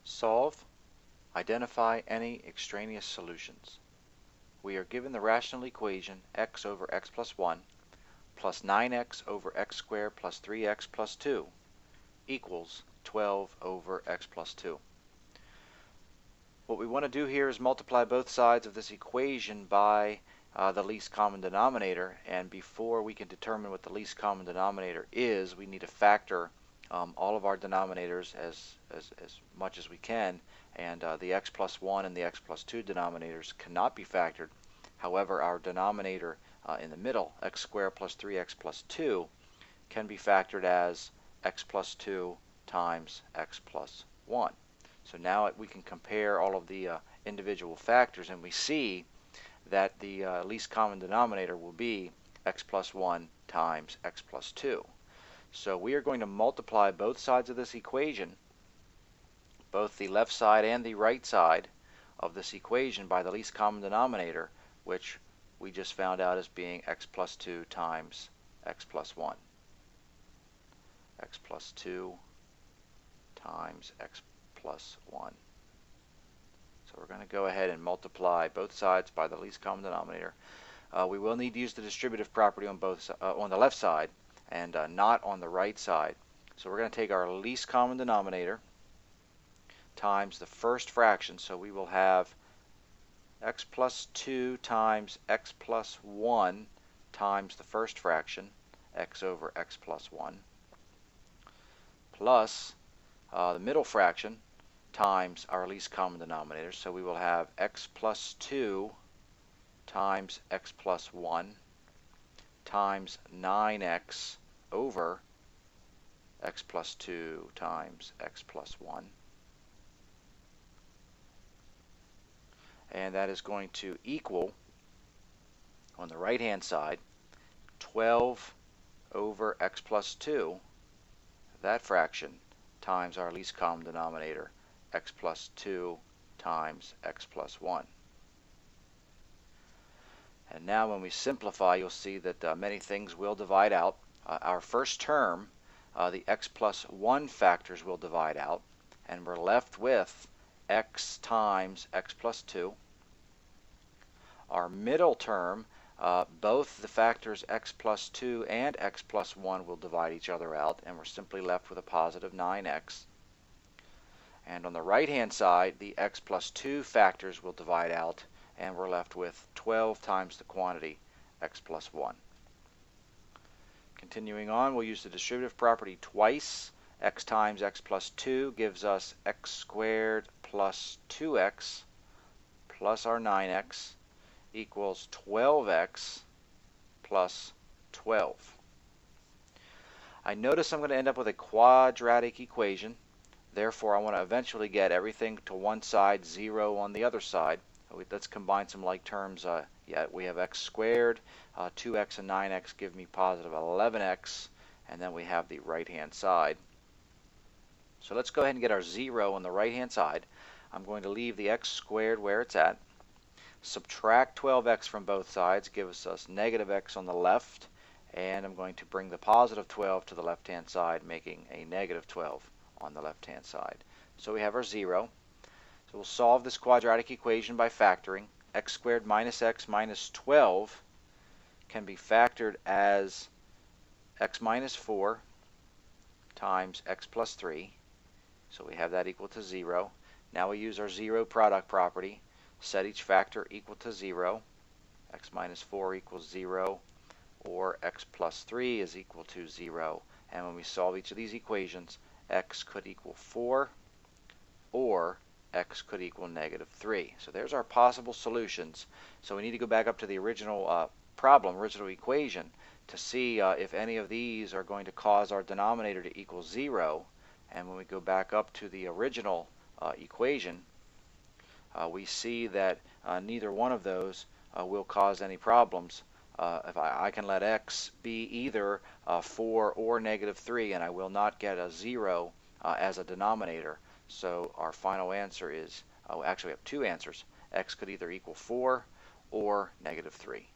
Solve. Identify any extraneous solutions. We are given the rational equation x over x plus 1 plus 9x over x squared plus 3x plus 2 equals 12 over x plus 2. What we want to do here is multiply both sides of this equation by the least common denominator, and before we can determine what the least common denominator is, we need to factor all of our denominators as much as we can, and the x plus 1 and the x plus 2 denominators cannot be factored. However, our denominator in the middle, x squared plus 3x plus 2, can be factored as x plus 2 times x plus 1. So now we can compare all of the individual factors, and we see that the least common denominator will be x plus 1 times x plus 2. So we are going to multiply both sides of this equation, both the left side and the right side of this equation, by the least common denominator, which we just found out as being x plus 2 times x plus 1. X plus 2 times x plus 1. So we're going to go ahead and multiply both sides by the least common denominator. We will need to use the distributive property on on the left side and not on the right side. So we're going to take our least common denominator times the first fraction. So we will have x plus 2 times x plus 1 times the first fraction, x over x plus 1, plus the middle fraction times our least common denominator. So we will have x plus 2 times x plus 1 times 9x over x plus 2 times x plus 1. And that is going to equal, on the right hand side, 12 over x plus 2, that fraction, times our least common denominator, x plus 2 times x plus 1. And now when we simplify, you'll see that many things will divide out. Our first term, the x plus 1 factors will divide out, and we're left with x times x plus 2. Our middle term, both the factors x plus 2 and x plus 1 will divide each other out, and we're simply left with a positive 9x. And on the right-hand side, the x plus 2 factors will divide out, and we're left with 12 times the quantity x plus 1. Continuing on, we'll use the distributive property twice. X times x plus 2 gives us x squared plus 2x plus our 9x equals 12x plus 12. I notice I'm going to end up with a quadratic equation. Therefore, I want to eventually get everything to one side, 0 on the other side. Let's combine some like terms. We have x squared, 2x and 9x give me positive 11x, and then we have the right-hand side. So let's go ahead and get our 0 on the right-hand side. I'm going to leave the x squared where it's at. Subtract 12x from both sides gives us negative x on the left, and I'm going to bring the positive 12 to the left-hand side, making a negative 12 on the left-hand side. So we have our 0. So we'll solve this quadratic equation by factoring. X squared minus x minus 12 can be factored as x minus 4 times x plus 3. So we have that equal to 0. Now we use our 0 product property. Set each factor equal to 0. X minus 4 equals 0, or x plus 3 is equal to 0. And when we solve each of these equations, x could equal 4, or x could equal negative 3. So there's our possible solutions. So we need to go back up to the original original equation, to see if any of these are going to cause our denominator to equal 0. And when we go back up to the original equation, we see that neither one of those will cause any problems. If I can let x be either 4 or negative 3, and I will not get a 0 as a denominator. So our final answer is, actually we have two answers. X could either equal 4 or negative 3.